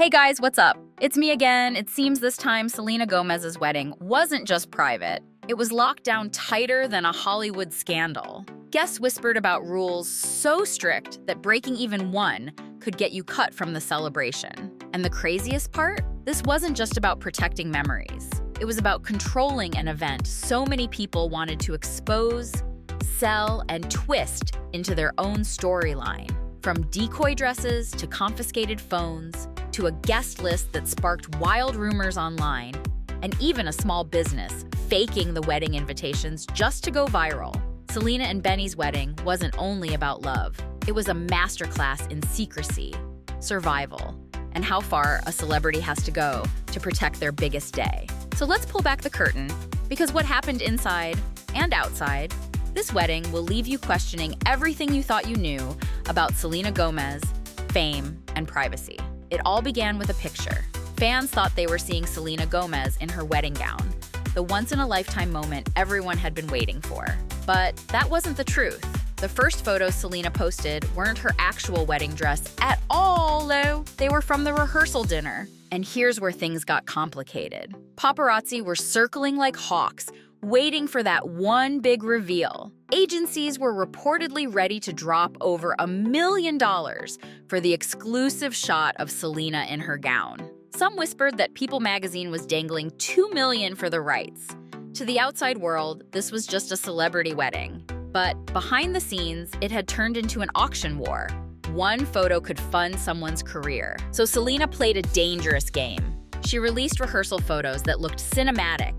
Hey guys, what's up? It's me again. It seems this time Selena Gomez's wedding wasn't just private. It was locked down tighter than a Hollywood scandal. Guests whispered about rules so strict that breaking even one could get you cut from the celebration. And the craziest part? This wasn't just about protecting memories. It was about controlling an event so many people wanted to expose, sell, and twist into their own storyline. From decoy dresses to confiscated phones, to a guest list that sparked wild rumors online, and even a small business faking the wedding invitations just to go viral. Selena and Benny's wedding wasn't only about love. It was a masterclass in secrecy, survival, and how far a celebrity has to go to protect their biggest day. So let's pull back the curtain, because what happened inside and outside this wedding will leave you questioning everything you thought you knew about Selena Gomez, fame, and privacy. It all began with a picture. Fans thought they were seeing Selena Gomez in her wedding gown, the once-in-a-lifetime moment everyone had been waiting for. But that wasn't the truth. The first photos Selena posted weren't her actual wedding dress at all, though. They were from the rehearsal dinner. And here's where things got complicated. Paparazzi were circling like hawks, waiting for that one big reveal. Agencies were reportedly ready to drop over $1 million for the exclusive shot of Selena in her gown. Some whispered that People magazine was dangling $2 million for the rights. To the outside world, this was just a celebrity wedding. But behind the scenes, it had turned into an auction war. One photo could fund someone's career. So Selena played a dangerous game. She released rehearsal photos that looked cinematic,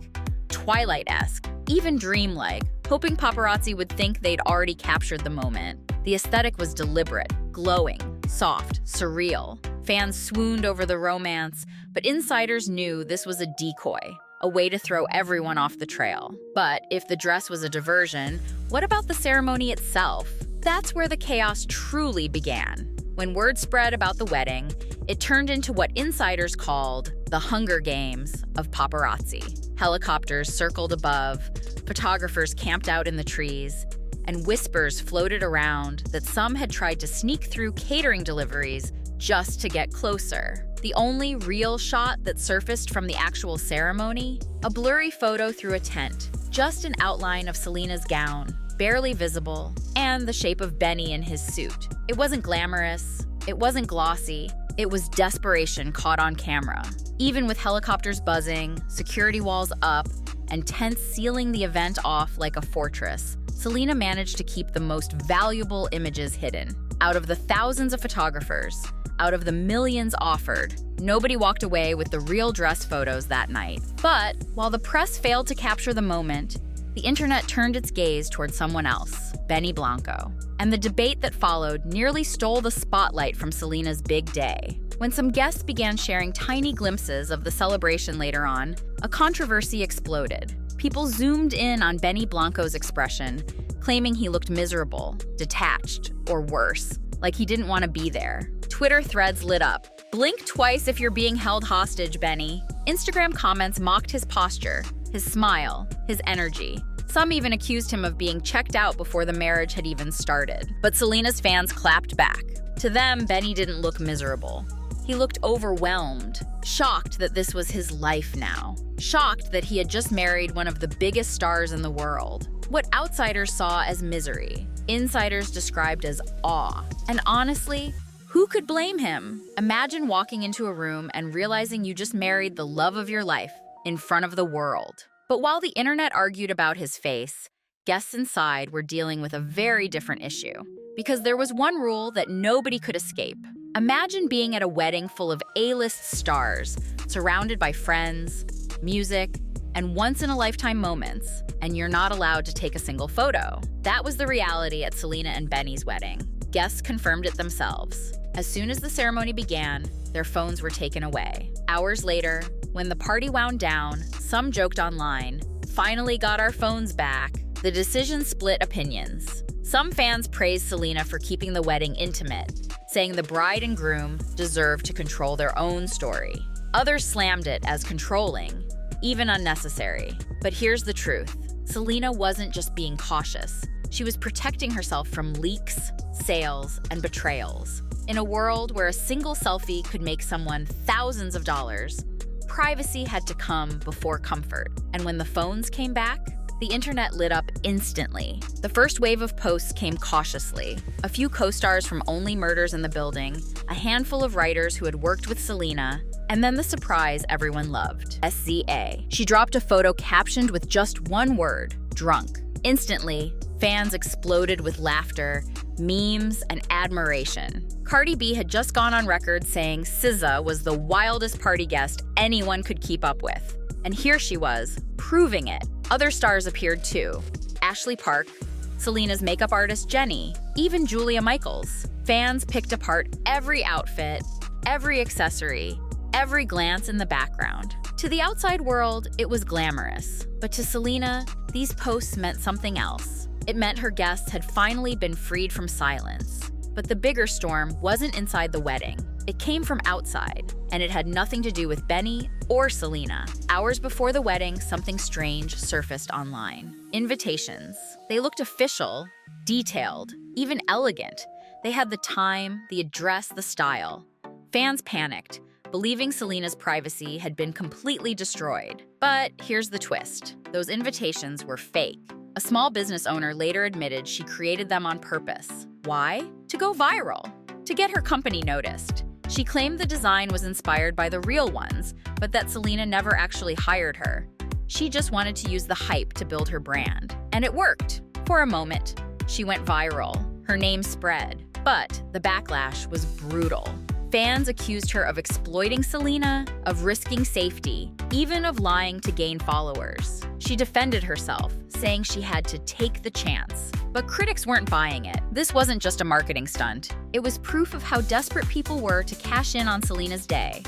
Twilight-esque, even dreamlike, hoping paparazzi would think they'd already captured the moment. The aesthetic was deliberate, glowing, soft, surreal. Fans swooned over the romance, but insiders knew this was a decoy, a way to throw everyone off the trail. But if the dress was a diversion, what about the ceremony itself? That's where the chaos truly began. When word spread about the wedding, it turned into what insiders called the Hunger Games of paparazzi. Helicopters circled above, photographers camped out in the trees, and whispers floated around that some had tried to sneak through catering deliveries just to get closer. The only real shot that surfaced from the actual ceremony? A blurry photo through a tent, just an outline of Selena's gown, barely visible, and the shape of Benny in his suit. It wasn't glamorous, it wasn't glossy, it was desperation caught on camera. Even with helicopters buzzing, security walls up, and tents sealing the event off like a fortress, Selena managed to keep the most valuable images hidden. Out of the thousands of photographers, out of the millions offered, nobody walked away with the real dress photos that night. But while the press failed to capture the moment, the internet turned its gaze toward someone else, Blanco. And the debate that followed nearly stole the spotlight from Selena's big day. When some guests began sharing tiny glimpses of the celebration later on, a controversy exploded. People zoomed in on Blanco's expression, claiming he looked miserable, detached, or worse, like he didn't want to be there. Twitter threads lit up. Blink twice if you're being held hostage, Benny. Instagram comments mocked his posture, his smile, his energy. Some even accused him of being checked out before the marriage had even started. But Selena's fans clapped back. To them, Benny didn't look miserable. He looked overwhelmed, shocked that this was his life now. Shocked that he had just married one of the biggest stars in the world. What outsiders saw as misery, insiders described as awe. And honestly, who could blame him? Imagine walking into a room and realizing you just married the love of your life in front of the world. But while the internet argued about his face, guests inside were dealing with a very different issue. Because there was one rule that nobody could escape. Imagine being at a wedding full of A-list stars, surrounded by friends, music, and once-in-a-lifetime moments, and you're not allowed to take a single photo. That was the reality at Selena and Benny's wedding. Guests confirmed it themselves. As soon as the ceremony began, their phones were taken away. Hours later, when the party wound down, some joked online, "Finally got our phones back." The decision split opinions. Some fans praised Selena for keeping the wedding intimate, saying the bride and groom deserved to control their own story. Others slammed it as controlling, even unnecessary. But here's the truth. Selena wasn't just being cautious. She was protecting herself from leaks, sales, and betrayals. In a world where a single selfie could make someone thousands of dollars, privacy had to come before comfort. And when the phones came back, the internet lit up instantly. The first wave of posts came cautiously. A few co-stars from Only Murders in the Building, a handful of writers who had worked with Selena, and then the surprise everyone loved, SZA. She dropped a photo captioned with just one word, drunk. Instantly, fans exploded with laughter, memes, and admiration. Cardi B had just gone on record saying SZA was the wildest party guest anyone could keep up with. And here she was, proving it. Other stars appeared too. Ashley Park, Selena's makeup artist Jenny, even Julia Michaels. Fans picked apart every outfit, every accessory, every glance in the background. To the outside world, it was glamorous. But to Selena, these posts meant something else. It meant her guests had finally been freed from silence. But the bigger storm wasn't inside the wedding. It came from outside, and it had nothing to do with Benny or Selena. Hours before the wedding, something strange surfaced online. Invitations. They looked official, detailed, even elegant. They had the time, the address, the style. Fans panicked, believing Selena's privacy had been completely destroyed. But here's the twist. Those invitations were fake. A small business owner later admitted she created them on purpose. Why? To go viral, to get her company noticed. She claimed the design was inspired by the real ones, but that Selena never actually hired her. She just wanted to use the hype to build her brand. And it worked. For a moment, she went viral. Her name spread. But the backlash was brutal. Fans accused her of exploiting Selena, of risking safety, even of lying to gain followers. She defended herself, saying she had to take the chance. But critics weren't buying it. This wasn't just a marketing stunt. It was proof of how desperate people were to cash in on Selena's day,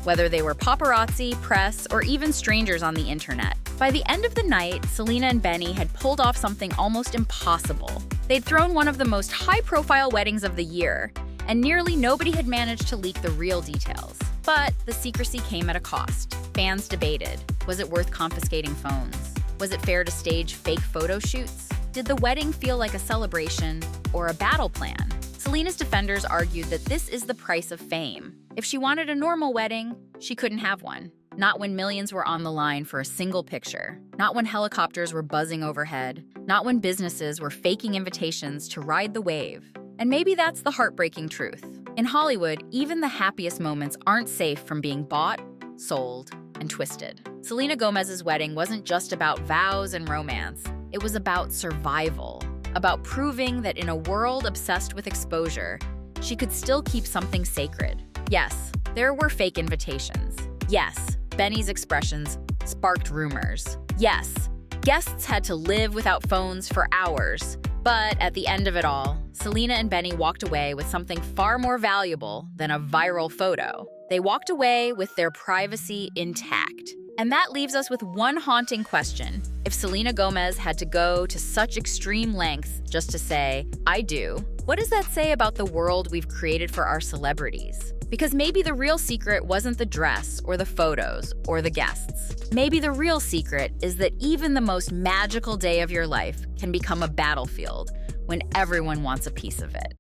whether they were paparazzi, press, or even strangers on the internet. By the end of the night, Selena and Benny had pulled off something almost impossible. They'd thrown one of the most high-profile weddings of the year, and nearly nobody had managed to leak the real details. But the secrecy came at a cost. Fans debated. Was it worth confiscating phones? Was it fair to stage fake photo shoots? Did the wedding feel like a celebration or a battle plan? Selena's defenders argued that this is the price of fame. If she wanted a normal wedding, she couldn't have one. Not when millions were on the line for a single picture. Not when helicopters were buzzing overhead. Not when businesses were faking invitations to ride the wave. And maybe that's the heartbreaking truth. In Hollywood, even the happiest moments aren't safe from being bought, sold, and twisted. Selena Gomez's wedding wasn't just about vows and romance. It was about survival, about proving that in a world obsessed with exposure, she could still keep something sacred. Yes, there were fake invitations. Yes, Benny's expressions sparked rumors. Yes, guests had to live without phones for hours. But at the end of it all, Selena and Benny walked away with something far more valuable than a viral photo. They walked away with their privacy intact. And that leaves us with one haunting question. If Selena Gomez had to go to such extreme lengths just to say, "I do," what does that say about the world we've created for our celebrities? Because maybe the real secret wasn't the dress or the photos or the guests. Maybe the real secret is that even the most magical day of your life can become a battlefield when everyone wants a piece of it.